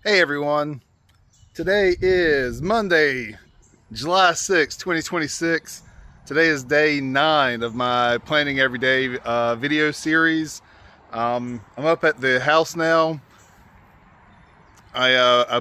Hey everyone, today is Monday, July 6, 2026. Today is day 9 of my Planting Everyday video series. I'm up at the house now. I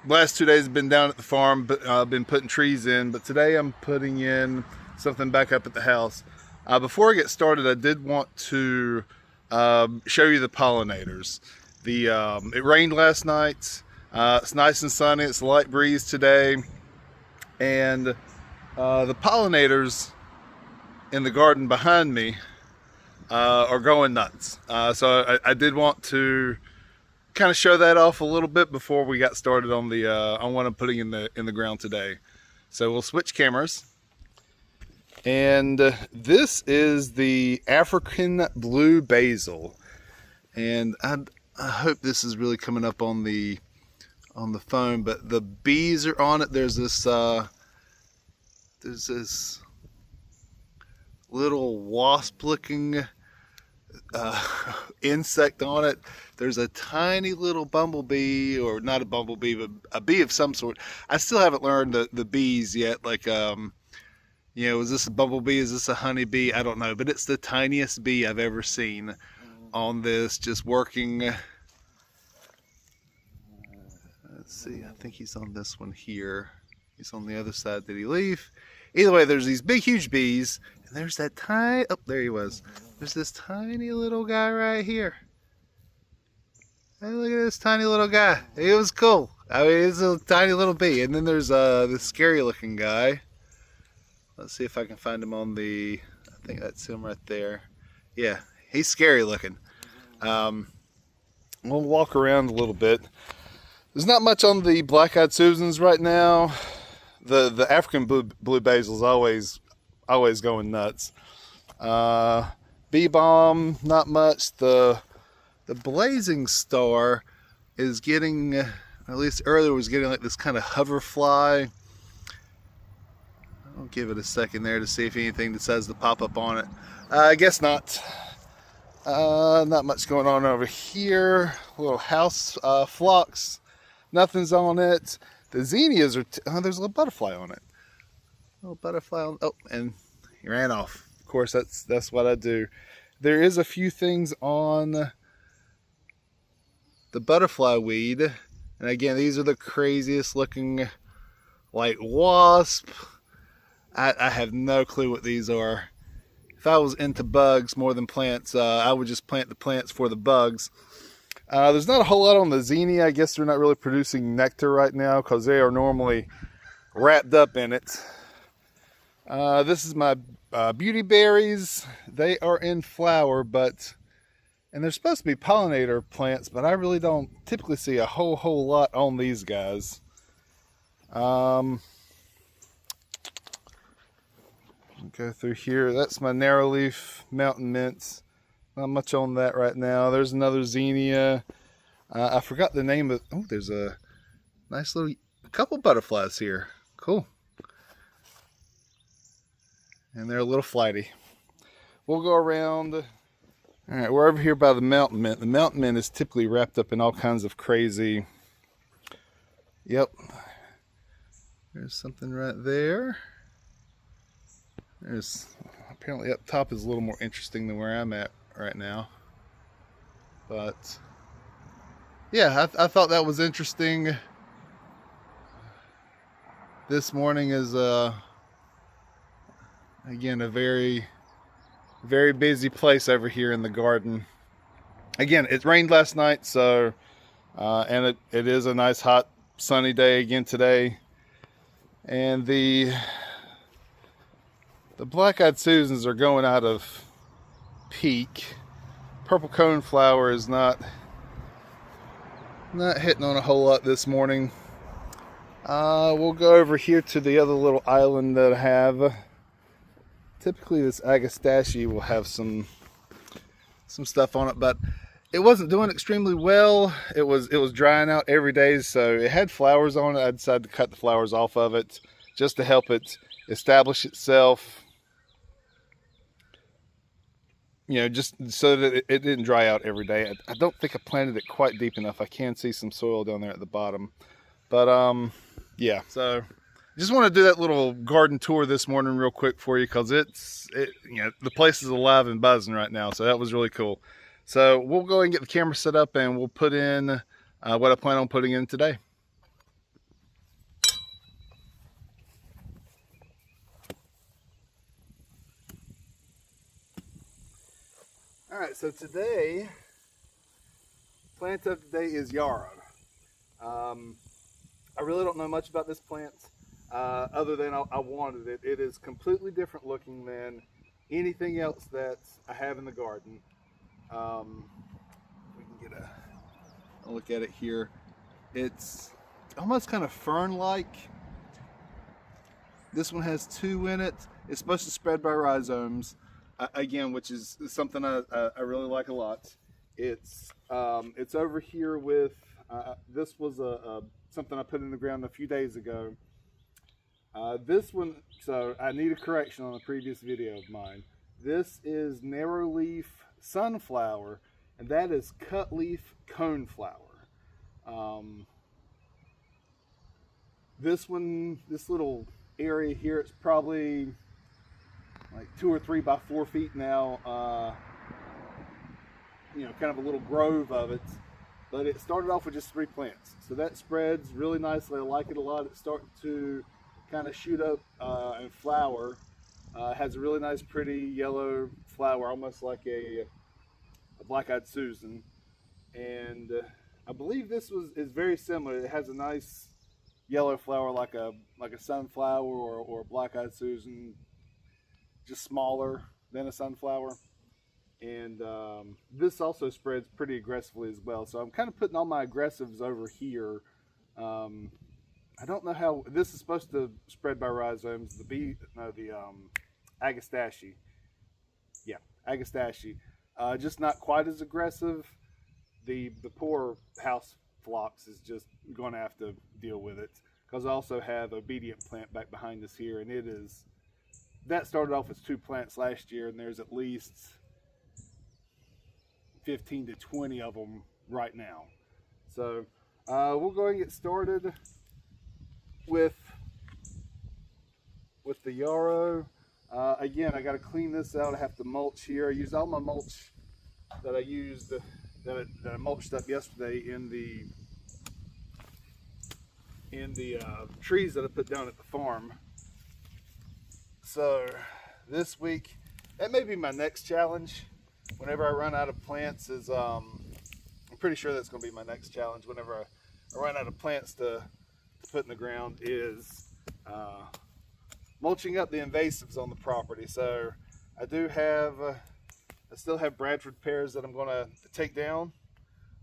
last 2 days have been down at the farm, but I've been putting trees in, but today I'm putting in something back up at the house. Before I get started, I did want to show you the pollinators. It rained last night. It's nice and sunny. It's a light breeze today, and the pollinators in the garden behind me are going nuts. So I did want to kind of show that off a little bit before we got started on what I'm putting in the ground today. So we'll switch cameras. And this is the African blue basil, and I hope this is really coming up on the phone, but the bees are on it. There's this little wasp looking insect on it. There's a tiny little bumblebee, or not a bumblebee, but a bee of some sort. I still haven't learned the bees yet, like is this a bumblebee? Is this a honeybee? I don't know, but it's the tiniest bee I've ever seen on this, just working. Let's see, I think he's on this one here. He's on the other side. Did he leave? Either way, there's these big, huge bees, and there's that tiny, oh, there he was. There's this tiny little guy right here. Hey, look at this tiny little guy. He was cool. I mean, he's a tiny little bee. And then there's this scary looking guy. Let's see if I can find him on I think that's him right there. Yeah, he's scary looking. We'll walk around a little bit. There's not much on the black-eyed Susans right now. The African blue basil is always going nuts. Bee balm, not much. The blazing star is getting, at least earlier was getting like this kind of hover fly. I'll give it a second there to see if anything decides to pop up on it. I guess not. Not much going on over here. Little house phlox. Nothing's on it. The zinnias are, there's a little butterfly on it. A little butterfly on, oh, and he ran off. Of course, that's what I do. There is a few things on the butterfly weed. And again, these are the craziest looking, like wasp. I have no clue what these are. If I was into bugs more than plants, I would just plant the plants for the bugs. There's not a whole lot on the zinnia. I guess they're not really producing nectar right now because they are normally wrapped up in it. This is my beauty berries. They are in flower, and they're supposed to be pollinator plants, but I really don't typically see a whole lot on these guys. Go through here. That's my narrow leaf mountain mints. Not much on that right now. There's another zinnia. I forgot the name of. Oh, there's a nice little couple butterflies here. Cool. And they're a little flighty. We'll go around. All right, we're over here by the mountain mint. The mountain mint is typically wrapped up in all kinds of crazy. Yep. There's something right there. There's apparently up top is a little more interesting than where I'm at right now. But yeah, I thought that was interesting. This morning is again a very busy place over here in the garden. Again, it rained last night, so and it is a nice hot sunny day again today. And the black-eyed Susans are going out of peak. Purple coneflower is not hitting on a whole lot this morning. We'll go over here to the other little island that I have. Typically this agastache will have some stuff on it, but it wasn't doing extremely well. It was drying out every day, so it had flowers on it. I decided to cut the flowers off of it just to help it establish itself. you know, just so that it didn't dry out every day. I don't think I planted it quite deep enough. I can see some soil down there at the bottom. But yeah, so just want to do that little garden tour this morning real quick for you, because you know, the place is alive and buzzing right now. So that was really cool. So we'll go ahead and get the camera set up, and we'll put in what I plan on putting in today. All right, so today, plant of the day is Yarrow. I really don't know much about this plant other than I wanted it. It is completely different looking than anything else that I have in the garden. We can get a look at it here. It's almost kind of fern-like. This one has 2 in it. It's supposed to spread by rhizomes, again, which is something I really like a lot. It's over here with, this was something I put in the ground a few days ago. This one, so I need a correction on a previous video of mine. This is narrow leaf sunflower, and that is cut leaf coneflower. This one, this little area here, it's probably like 2 or 3 by 4 feet now. You know, kind of a little grove of it, but it started off with just 3 plants, so that spreads really nicely. I like it a lot. It's starting to kind of shoot up and flower. It has a really nice, pretty yellow flower, almost like a black-eyed Susan, and I believe this is very similar. It has a nice yellow flower like a sunflower or a black-eyed Susan, just smaller than a sunflower. And this also spreads pretty aggressively as well. So I'm kind of putting all my aggressives over here. I don't know how this is supposed to spread by rhizomes. The Agastache. Yeah, Agastache. Just not quite as aggressive. The poor house phlox is just going to have to deal with it, because I also have obedient plant back behind us here, and that started off with 2 plants last year, and there's at least 15 to 20 of them right now. So we'll go and get started with the Yarrow. Again, I got to clean this out. I have to mulch here. I used all my mulch that I used that I mulched up yesterday in the trees that I put down at the farm. So this week, that may be my next challenge. Whenever I run out of plants, I'm pretty sure that's going to be my next challenge. Whenever I run out of plants to put in the ground, is mulching up the invasives on the property. So I still have Bradford pears that I'm going to take down,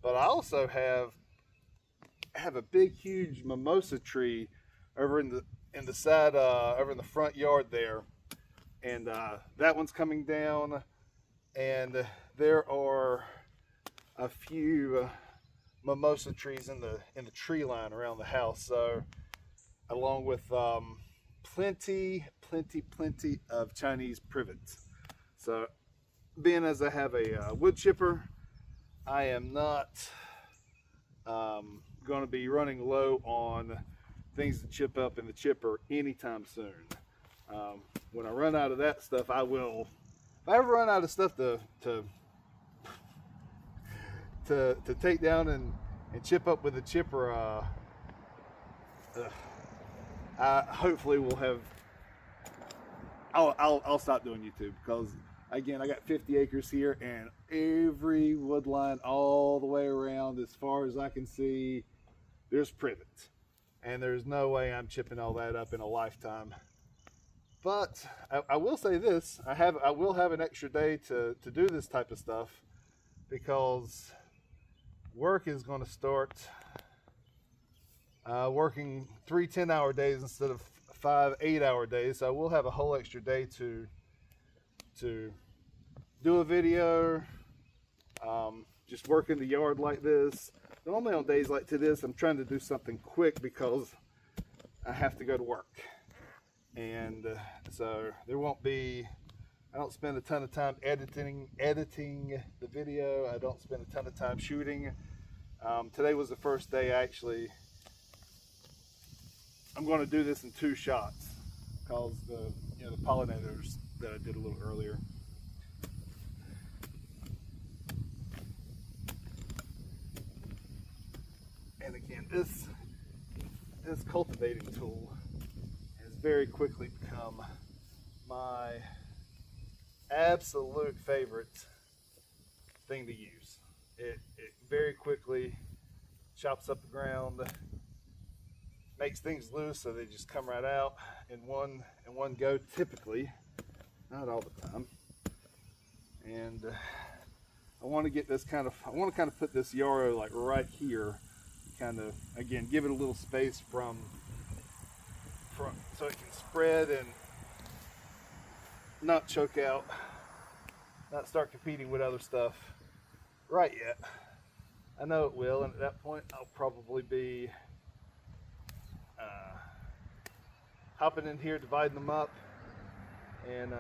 but I also have a big, huge mimosa tree over in the side, over in the front yard there, and that one's coming down. And there are a few mimosa trees in the tree line around the house. So, along with plenty of Chinese privets. So, being as I have a wood chipper, I am not going to be running low on things to chip up in the chipper anytime soon. When I run out of that stuff, I will. If I ever run out of stuff to take down and chip up with a chipper, I hopefully will have. I'll stop doing YouTube, because again, I got 50 acres here, and every wood line all the way around, as far as I can see, there's privet, and there's no way I'm chipping all that up in a lifetime. But I will say this: I will have an extra day to do this type of stuff, because work is going to start working 3 10-hour days instead of 5 8-hour days. So I will have a whole extra day to do a video, just work in the yard like this. Normally on days like this, I'm trying to do something quick because I have to go to work. And so there won't be I don't spend a ton of time editing the video. I don't spend a ton of time shooting. Today was the first day I'm going to do this in 2 shots because the pollinators that I did a little earlier. And again, this cultivating tool has very quickly become my absolute favorite thing to use. It very quickly chops up the ground, makes things loose so they just come right out in one go, typically, not all the time. And I want to get this kind of put this yarrow like right here, kind of again give it a little space from so it can spread and not choke out, not start competing with other stuff right yet. I know it will, and at that point I'll probably be hopping in here, dividing them up, and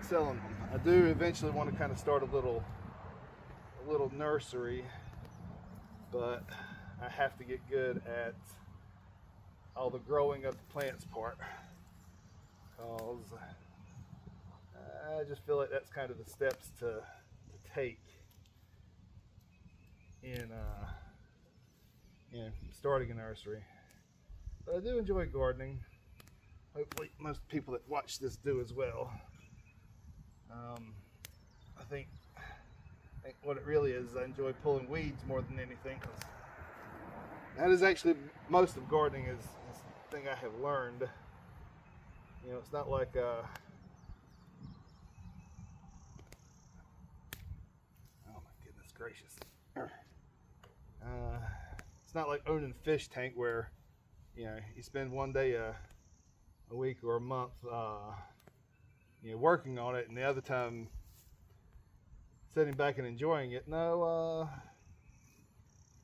selling them. I do eventually want to kind of start a little nursery, but I have to get good at all the growing of the plants part, because I just feel like that's kind of the steps to take in starting a nursery. But I do enjoy gardening. Hopefully most people that watch this do as well. I think what it really is, I enjoy pulling weeds more than anything, because that is actually most of gardening is the thing I have learned. It's not like oh my goodness gracious. It's not like owning a fish tank where you spend one day a week or a month working on it, and the other time sitting back and enjoying it. No,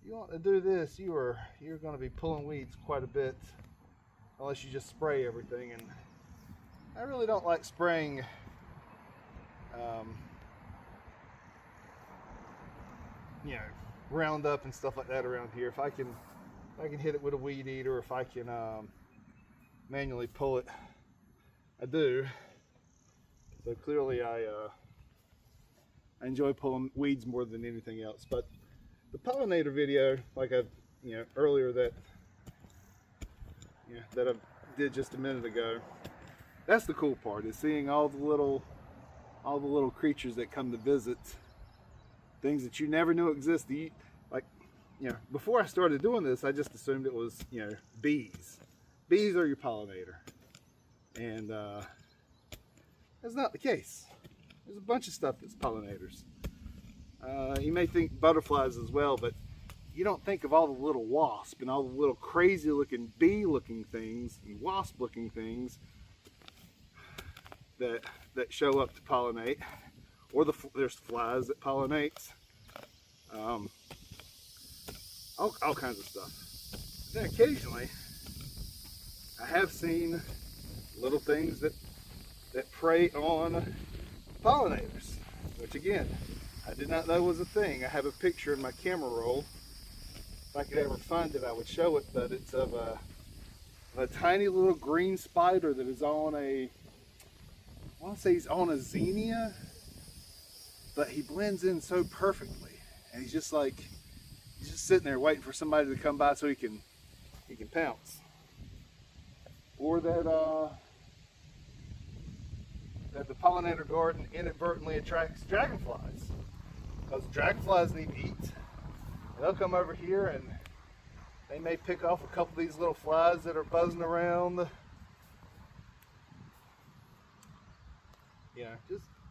you want to do this, you're going to be pulling weeds quite a bit, unless you just spray everything. And I really don't like spraying Roundup and stuff like that around here. If I can hit it with a weed eater, or if I can manually pull it, I do. So clearly I enjoy pulling weeds more than anything else. But the pollinator video, like I earlier that I did just a minute ago, that's the cool part, is seeing all the little creatures that come to visit, things that you never knew existed. Before I started doing this, I just assumed it was bees. Bees are your pollinator, and that's not the case. There's a bunch of stuff that's pollinators. You may think butterflies as well, but you don't think of all the little wasp and all the little crazy looking bee looking things and wasp looking things that show up to pollinate, or there's flies that pollinate, all kinds of stuff. Then occasionally I have seen little things that prey on pollinators, which again I did not know was a thing. I have a picture in my camera roll. If I could ever find it, I would show it, but it's of a tiny little green spider that is on I want to say he's on a zinnia, but he blends in so perfectly, and he's just sitting there waiting for somebody to come by so he can pounce. Or that the pollinator garden inadvertently attracts dragonflies, because dragonflies need to eat. They'll come over here and they may pick off a couple of these little flies that are buzzing around.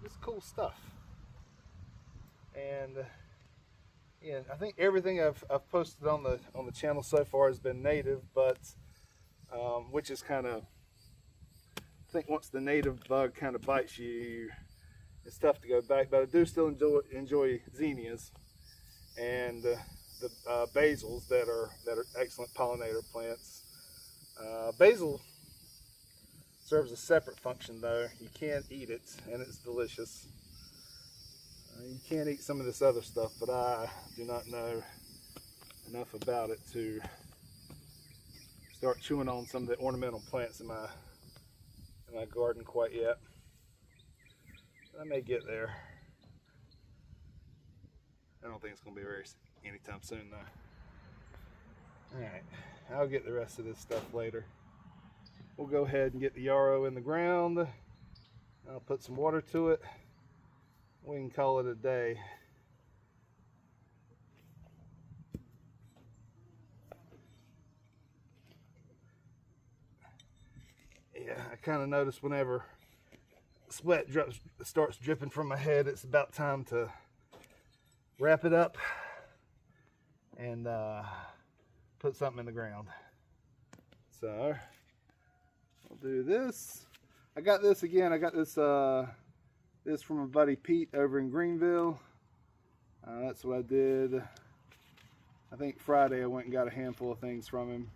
Just cool stuff. And I think everything I've posted on the channel so far has been native, but which is kind of, I think once the native bug kind of bites you, it's tough to go back. But I do still enjoy zinnias and the basils that are excellent pollinator plants. Basil Serves a separate function though. You can't eat it, and it's delicious. You can eat some of this other stuff, but I do not know enough about it to start chewing on some of the ornamental plants in my garden quite yet. I may get there. I don't think it's going to be very anytime soon though. Alright, I'll get the rest of this stuff later. We'll go ahead and get the yarrow in the ground. I'll put some water to it. We can call it a day. Yeah, I kind of notice whenever sweat starts dripping from my head, it's about time to wrap it up and put something in the ground. So I'll do this. I got this again. I got this this from my buddy Pete over in Greenville. That's what I did. I think Friday I went and got a handful of things from him.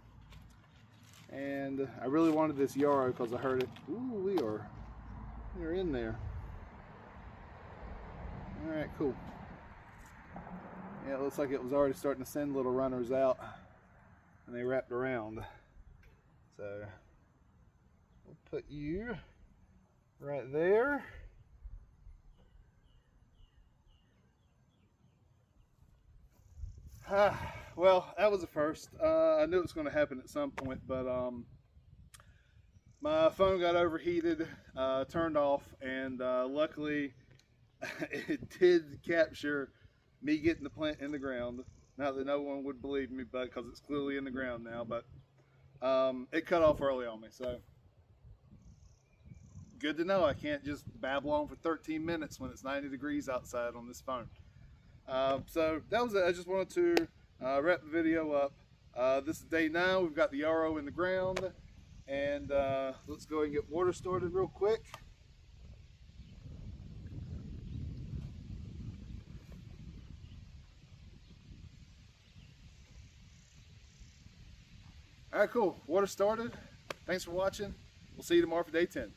And I really wanted this yarrow because I heard it. Ooh, we're in there. All right, cool. Yeah, it looks like it was already starting to send little runners out, and they wrapped around. So we'll put you right there. Well, that was a first. I knew it was going to happen at some point, but my phone got overheated, turned off, and luckily it did capture me getting the plant in the ground. Not that no one would believe me, but because it's clearly in the ground now, but it cut off early on me, so good to know I can't just babble on for 13 minutes when it's 90 degrees outside on this phone. So that was it. I just wanted to wrap the video up. This is day 9. We've got the yarrow in the ground, and let's go and get water started real quick. All right, cool. Water started. Thanks for watching. We'll see you tomorrow for day 10.